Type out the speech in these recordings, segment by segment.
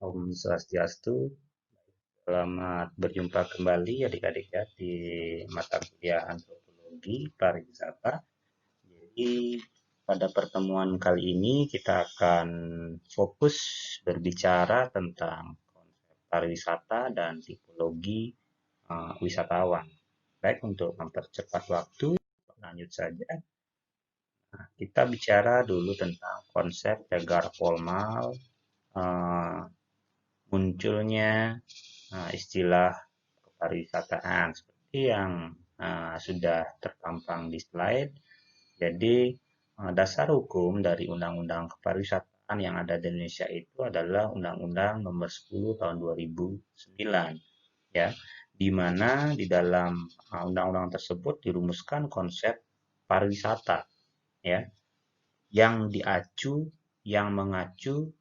Om Swastiastu, selamat berjumpa kembali adik-adik ya di mata kuliah Antropologi Pariwisata. Jadi pada pertemuan kali ini kita akan fokus berbicara tentang konsep pariwisata dan tipologi wisatawan. Baik, untuk mempercepat waktu, lanjut saja. Nah, kita bicara dulu tentang konsep Tegar formal, eh, munculnya istilah kepariwisataan seperti yang sudah terpampang di slide. Jadi dasar hukum dari Undang-Undang Kepariwisataan yang ada di Indonesia itu adalah Undang-Undang Nomor 10 Tahun 2009, ya, di mana di dalam undang-undang tersebut dirumuskan konsep pariwisata, ya, yang mengacu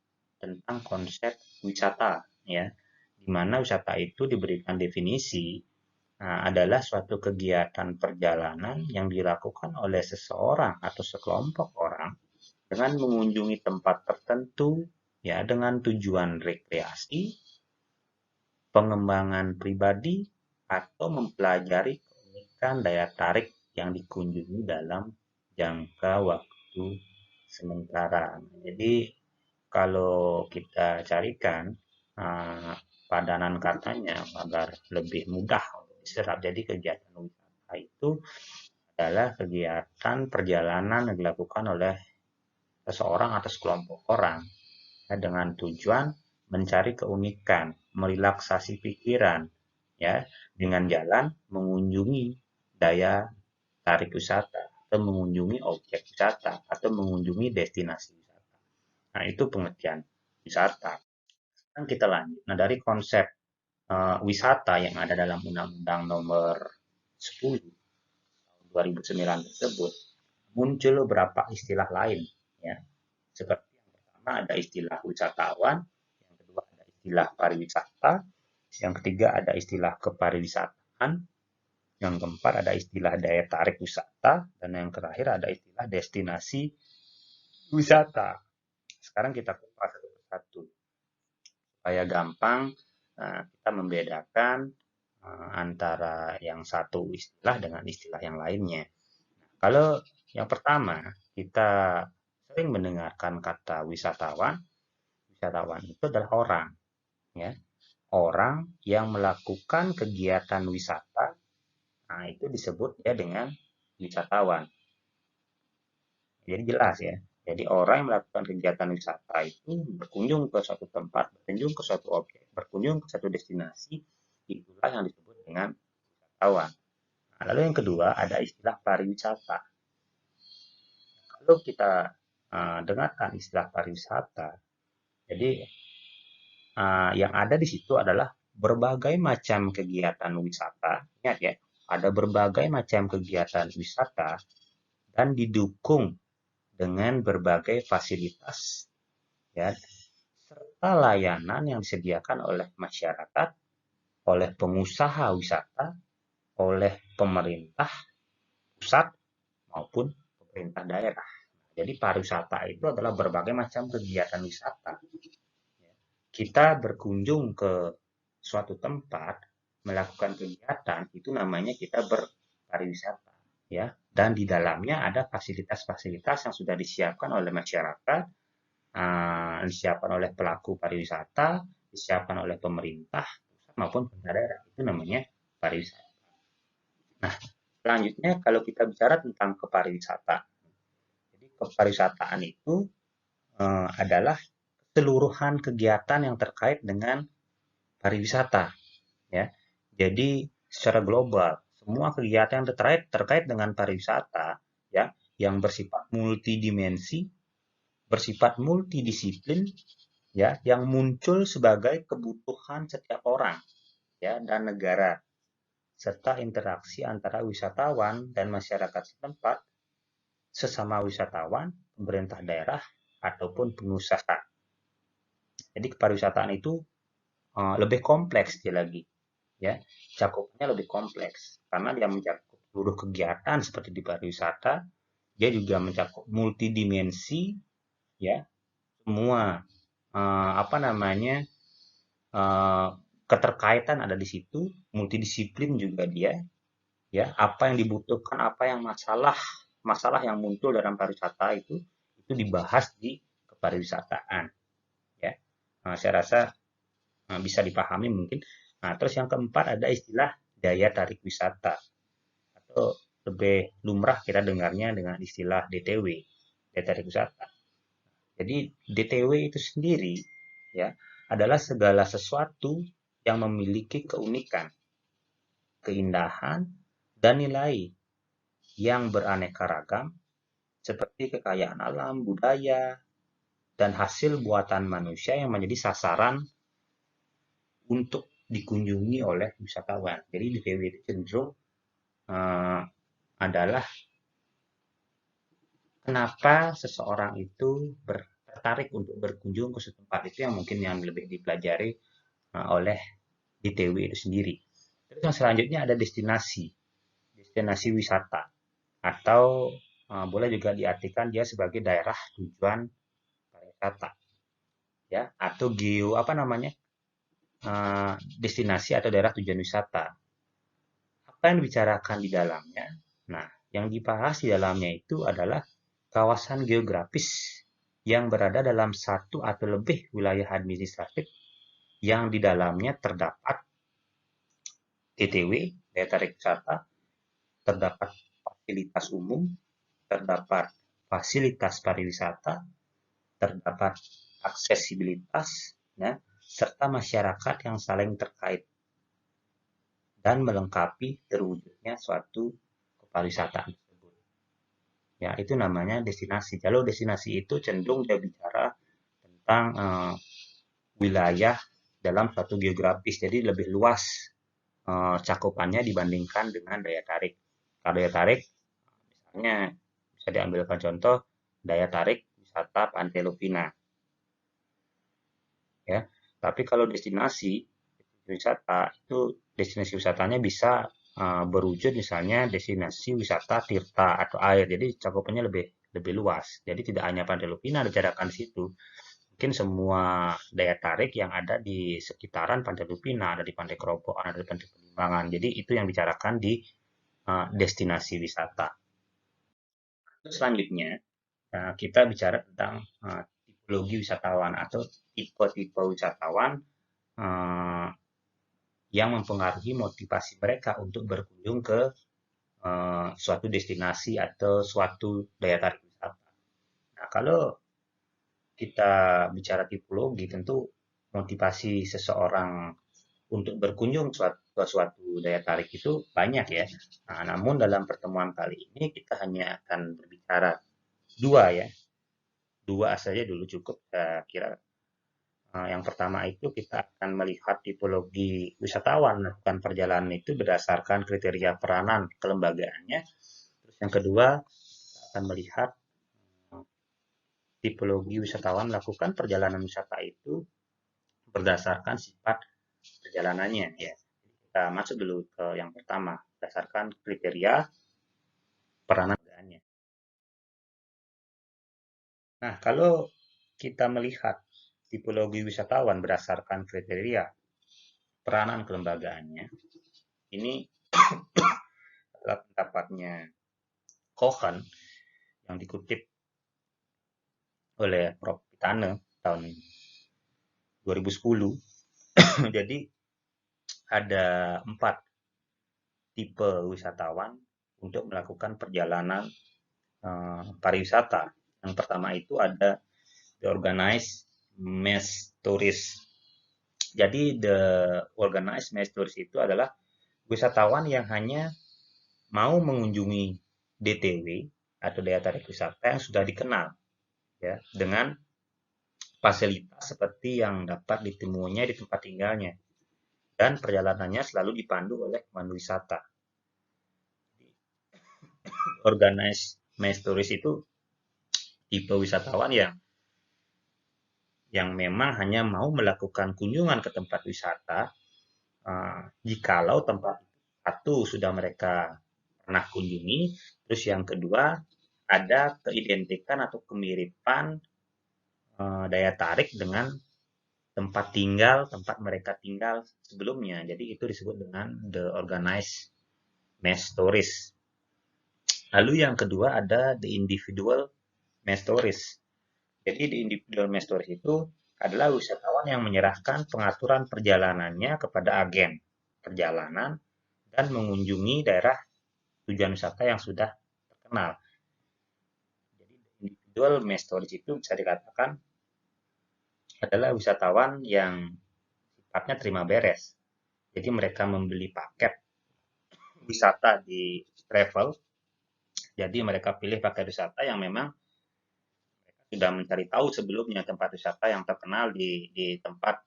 tentang konsep wisata, ya, di mana wisata itu diberikan definisi adalah suatu kegiatan perjalanan yang dilakukan oleh seseorang atau sekelompok orang dengan mengunjungi tempat tertentu, ya, dengan tujuan rekreasi, pengembangan pribadi, atau mempelajari keunikan daya tarik yang dikunjungi dalam jangka waktu sementara. Jadi kalau kita carikan uh, padanan katanya agar lebih mudah untuk diserap. Jadi kegiatan wisata itu adalah kegiatan perjalanan yang dilakukan oleh seseorang atau sekelompok orang ya, dengan tujuan mencari keunikan, merelaksasi pikiran, ya, dengan jalan mengunjungi daya tarik wisata atau mengunjungi objek wisata atau mengunjungi destinasi wisata. Nah, itu pengertian wisata. Sekarang kita lanjut. Nah, dari konsep wisata yang ada dalam Undang-Undang Nomor 10 tahun 2009 tersebut, muncul beberapa istilah lain, ya. Seperti yang pertama ada istilah wisatawan, yang kedua ada istilah pariwisata, yang ketiga ada istilah kepariwisataan, yang keempat ada istilah daya tarik wisata, dan yang terakhir ada istilah destinasi wisata. Sekarang kita kupas satu persatu supaya gampang kita membedakan antara yang satu istilah dengan istilah yang lainnya. Kalau yang pertama, kita sering mendengarkan kata wisatawan. Wisatawan itu adalah orang, ya. Orang yang melakukan kegiatan wisata, nah itu disebut ya dengan wisatawan. Jadi jelas ya. Jadi orang yang melakukan kegiatan wisata itu berkunjung ke suatu tempat, berkunjung ke suatu objek, berkunjung ke suatu destinasi, itulah yang disebut dengan wisatawan. Nah, lalu yang kedua ada istilah pariwisata. Kalau kita dengarkan istilah pariwisata, jadi yang ada di situ adalah berbagai macam kegiatan wisata. Ingat ya, ada berbagai macam kegiatan wisata dan didukung dengan berbagai fasilitas, ya, serta layanan yang disediakan oleh masyarakat, oleh pengusaha wisata, oleh pemerintah pusat maupun pemerintah daerah. Jadi pariwisata itu adalah berbagai macam kegiatan wisata. Kita berkunjung ke suatu tempat, melakukan kegiatan, itu namanya kita berpariwisata, ya. Dan di dalamnya ada fasilitas-fasilitas yang sudah disiapkan oleh masyarakat, disiapkan oleh pelaku pariwisata, disiapkan oleh pemerintah pusat maupun pemerintah daerah. Itu namanya pariwisata. Nah, selanjutnya kalau kita bicara tentang kepariwisataan. Jadi kepariwisataan itu adalah keseluruhan kegiatan yang terkait dengan pariwisata, ya. Jadi secara global semua kegiatan yang terkait dengan pariwisata, ya, yang bersifat multidimensi, bersifat multidisiplin, ya, yang muncul sebagai kebutuhan setiap orang, ya, dan negara, serta interaksi antara wisatawan dan masyarakat setempat, sesama wisatawan, pemerintah daerah, ataupun pengusaha. Jadi kepariwisataan itu lebih kompleks dia lagi, ya, cakupnya lebih kompleks karena dia mencakup seluruh kegiatan seperti di pariwisata, dia juga mencakup multidimensi, ya, semua apa namanya eh, keterkaitan ada di situ, multidisiplin juga dia, ya. Apa yang dibutuhkan, apa yang masalah yang muncul dalam pariwisata itu dibahas di kepariwisataan, ya. Saya rasa bisa dipahami mungkin. Nah, terus yang keempat ada istilah daya tarik wisata, atau lebih lumrah kita dengarnya dengan istilah DTW, daya tarik wisata. Jadi DTW itu sendiri, ya, adalah segala sesuatu yang memiliki keunikan, keindahan, dan nilai yang beraneka ragam seperti kekayaan alam, budaya, dan hasil buatan manusia yang menjadi sasaran untuk dikunjungi oleh wisatawan. Jadi DTW itu cenderung uh, adalah kenapa seseorang itu tertarik untuk berkunjung ke suatu tempat, itu yang mungkin yang lebih dipelajari oleh DTW itu sendiri. Terus yang selanjutnya ada destinasi wisata, atau boleh juga diartikan dia sebagai daerah tujuan pariwisata, ya, atau apa namanya, destinasi atau daerah tujuan wisata. Apa yang dibicarakan di dalamnya? Nah, yang dibahas di dalamnya itu adalah kawasan geografis yang berada dalam satu atau lebih wilayah administratif yang di dalamnya terdapat DTW, daya tarik wisata, terdapat fasilitas umum, terdapat fasilitas pariwisata, terdapat aksesibilitas, ya, serta masyarakat yang saling terkait dan melengkapi terwujudnya suatu kepariwisataan tersebut. Ya, itu namanya destinasi. Kalau destinasi itu cenderung dia bicara tentang wilayah dalam suatu geografis, jadi lebih luas cakupannya dibandingkan dengan daya tarik. Kalau daya tarik, misalnya bisa diambilkan contoh daya tarik wisata Pantai Lupina, ya. Tapi kalau destinasi wisata itu destinasi wisatanya bisa berwujud misalnya destinasi wisata tirta atau air. Jadi cakupannya lebih lebih luas. Jadi tidak hanya Pantai Lupina dibicarakan di situ. Mungkin semua daya tarik yang ada di sekitaran Pantai Lupina, ada di Pantai Kerobokan, ada di Pantai Penimbangan. Jadi itu yang bicarakan di destinasi wisata. Terus selanjutnya kita bicara tentang tipologi wisatawan atau tipe-tipe wisatawan uh, yang mempengaruhi motivasi mereka untuk berkunjung ke suatu destinasi atau suatu daya tarik wisata. Nah, kalau kita bicara tipologi, tentu motivasi seseorang untuk berkunjung ke suatu daya tarik itu banyak, ya. Nah, namun dalam pertemuan kali ini kita hanya akan berbicara dua, ya. Dua saja dulu cukup, saya kira. Yang pertama itu kita akan melihat tipologi wisatawan melakukan perjalanan itu berdasarkan kriteria peranan kelembagaannya. Terus yang kedua, kita akan melihat tipologi wisatawan melakukan perjalanan wisata itu berdasarkan sifat perjalanannya, ya. Kita masuk dulu ke yang pertama, berdasarkan kriteria peranan kelembagaannya. Nah, kalau kita melihat tipologi wisatawan berdasarkan kriteria peranan kelembagaannya, ini adalah pendapatnya Cohen yang dikutip oleh Prof. Pitane tahun 2010. Jadi ada 4 tipe wisatawan untuk melakukan perjalanan pariwisata. Yang pertama itu ada the organized mass tourist. Jadi the organized mass tourist itu adalah wisatawan yang hanya mau mengunjungi DTW atau daya tarik wisata yang sudah dikenal, ya, dengan fasilitas seperti yang dapat ditemuinya di tempat tinggalnya, dan perjalanannya selalu dipandu oleh pemandu wisata. Organized mass tourist itu tipe wisatawan yang memang hanya mau melakukan kunjungan ke tempat wisata jikalau tempat satu sudah mereka pernah kunjungi, terus yang kedua ada keidentikan atau kemiripan daya tarik dengan tempat mereka tinggal sebelumnya. Jadi itu disebut dengan the organized mass tourist. Lalu yang kedua ada the individual mass tourist. Jadi di individual mass tourist itu adalah wisatawan yang menyerahkan pengaturan perjalanannya kepada agen perjalanan dan mengunjungi daerah tujuan wisata yang sudah terkenal. Jadi individual mass tourist itu bisa dikatakan adalah wisatawan yang sifatnya terima beres. Jadi mereka membeli paket wisata di travel. Jadi mereka pilih paket wisata yang memang sudah mencari tahu sebelumnya tempat wisata yang terkenal di tempat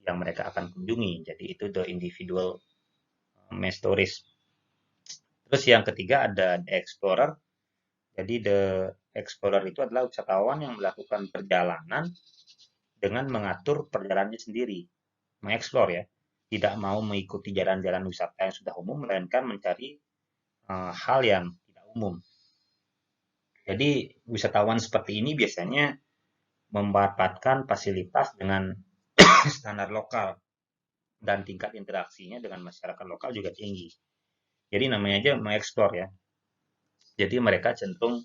yang mereka akan kunjungi. Jadi itu the individual mass tourist. Terus yang ketiga ada the explorer. Jadi the explorer itu adalah wisatawan yang melakukan perjalanan dengan mengatur perjalanannya sendiri, mengeksplor ya, tidak mau mengikuti jalan-jalan wisata yang sudah umum, melainkan mencari hal yang tidak umum. Jadi wisatawan seperti ini biasanya memanfaatkan fasilitas dengan standar lokal dan tingkat interaksinya dengan masyarakat lokal juga tinggi. Jadi namanya aja mengeksplor ya. Jadi mereka cenderung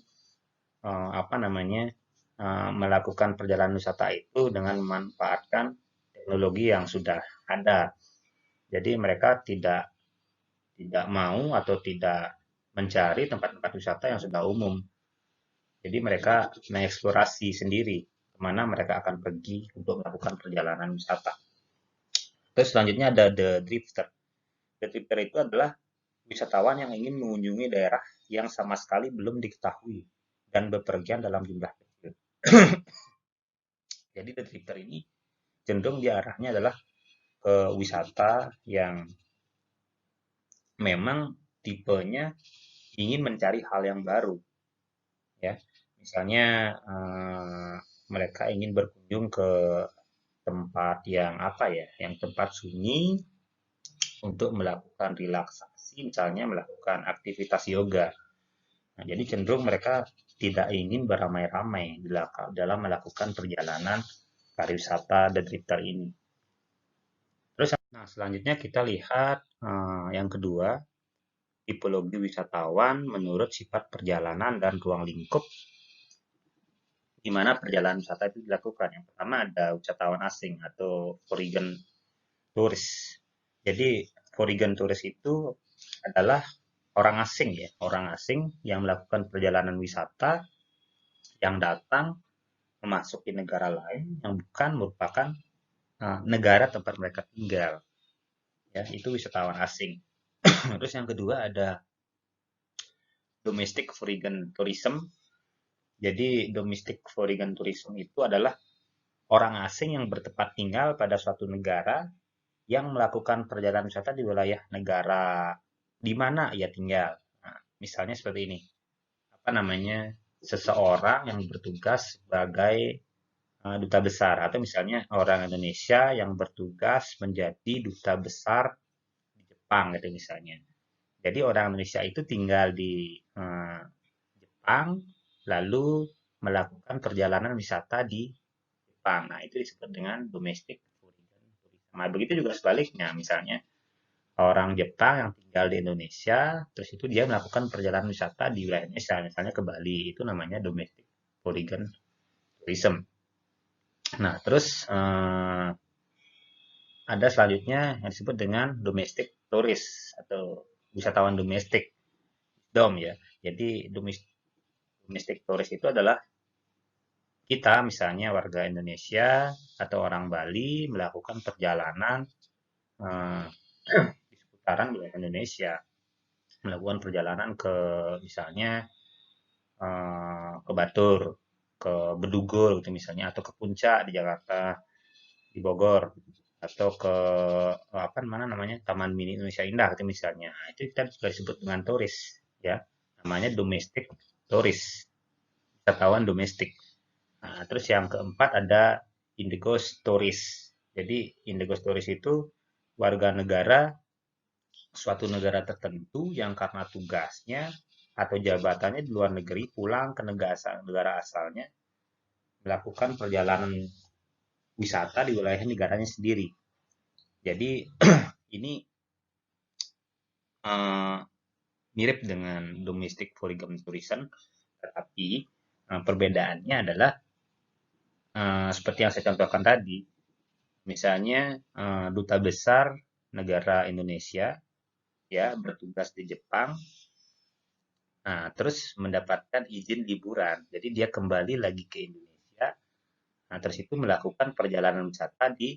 melakukan perjalanan wisata itu dengan memanfaatkan teknologi yang sudah ada. Jadi mereka tidak mau atau tidak mencari tempat-tempat wisata yang sudah umum. Jadi mereka mengeksplorasi sendiri kemana mereka akan pergi untuk melakukan perjalanan wisata. Terus selanjutnya ada the drifter. The drifter itu adalah wisatawan yang ingin mengunjungi daerah yang sama sekali belum diketahui dan bepergian dalam jumlah kecil. Jadi the drifter ini cenderung diarahnya adalah ke wisata yang memang tipenya ingin mencari hal yang baru, ya. Misalnya mereka ingin berkunjung ke tempat yang yang tempat sunyi untuk melakukan relaksasi, misalnya melakukan aktivitas yoga. Nah, jadi cenderung mereka tidak ingin beramai-ramai dalam melakukan perjalanan pariwisata dan drifter ini. Terus, selanjutnya kita lihat yang kedua, tipologi wisatawan menurut sifat perjalanan dan ruang lingkup di mana perjalanan wisata itu dilakukan. Yang pertama ada wisatawan asing atau foreign tourist. Jadi foreign tourist itu adalah orang asing ya, orang asing yang melakukan perjalanan wisata yang datang memasuki negara lain yang bukan merupakan negara tempat mereka tinggal. Ya, itu wisatawan asing. Terus yang kedua ada domestic foreign tourism. Jadi domestic foreign tourism itu adalah orang asing yang bertempat tinggal pada suatu negara yang melakukan perjalanan wisata di wilayah negara di mana ia tinggal. Nah, misalnya seperti ini, seseorang yang bertugas sebagai duta besar, atau misalnya orang Indonesia yang bertugas menjadi duta besar di Jepang, gitu misalnya. Jadi orang Indonesia itu tinggal di Jepang, lalu melakukan perjalanan wisata di Jepang. Nah, itu disebut dengan domestic tourism. Nah, begitu juga sebaliknya, misalnya orang Jepang yang tinggal di Indonesia, terus itu dia melakukan perjalanan wisata di wilayah Indonesia, misalnya ke Bali, itu namanya domestic foreign tourism. Nah, terus ada selanjutnya yang disebut dengan domestic tourist atau wisatawan domestik, DOM ya. Jadi domestic tourist itu adalah kita misalnya warga Indonesia atau orang Bali melakukan perjalanan di seputaran wilayah Indonesia, melakukan perjalanan ke misalnya ke Batur, ke Bedugul gitu misalnya, atau ke Puncak di Jakarta, di Bogor, atau ke Taman Mini Indonesia Indah gitu misalnya. Nah, itu kita juga disebut dengan turis ya, namanya domestic tourist, wisatawan domestik. Nah, terus yang keempat ada indigo tourist. Jadi indigo tourist itu warga negara suatu negara tertentu yang karena tugasnya atau jabatannya di luar negeri pulang ke negara asalnya melakukan perjalanan wisata di wilayah negaranya sendiri. Jadi ini eh, mirip dengan domestic tourism, tetapi perbedaannya adalah seperti yang saya contohkan tadi, misalnya duta besar negara Indonesia ya bertugas di Jepang, nah terus mendapatkan izin liburan, jadi dia kembali lagi ke Indonesia, nah terus itu melakukan perjalanan wisata di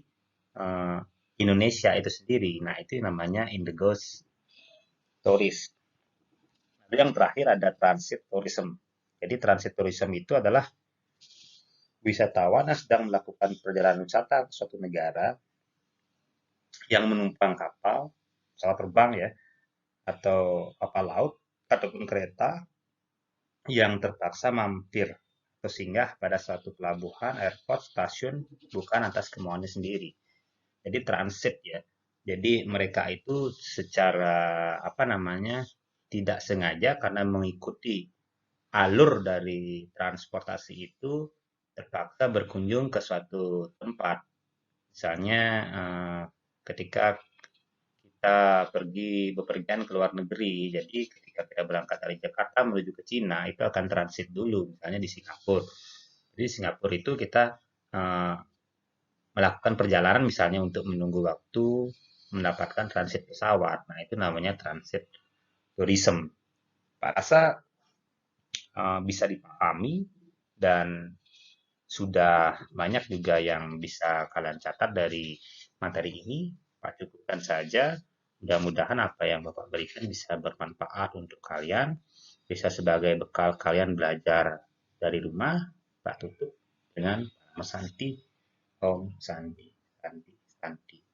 eh, Indonesia itu sendiri, nah itu namanya Indogos Tourist. Lalu yang terakhir ada transit tourism. Jadi transit tourism itu adalah wisatawan yang sedang melakukan perjalanan wisata ke suatu negara yang menumpang kapal, pesawat terbang ya, atau kapal laut, ataupun kereta yang terpaksa mampir atau singgah pada suatu pelabuhan, airport, stasiun, bukan atas kemauannya sendiri. Jadi transit ya. Jadi mereka itu secara apa namanya tidak sengaja karena mengikuti alur dari transportasi itu terpaksa berkunjung ke suatu tempat. Misalnya ketika kita pergi bepergian ke luar negeri, jadi ketika kita berangkat dari Jakarta menuju ke Cina, itu akan transit dulu, misalnya di Singapura. Jadi di Singapura itu kita eh, melakukan perjalanan misalnya untuk menunggu waktu mendapatkan transit pesawat. Nah, itu namanya transit tourism. Pak rasa bisa dipahami dan sudah banyak juga yang bisa kalian catat dari materi ini. Pak cukupkan saja. Mudah-mudahan apa yang Bapak berikan bisa bermanfaat untuk kalian, bisa sebagai bekal kalian belajar dari rumah. Pak tutup dengan Mas Santi, Om Santi, Santi, Santi.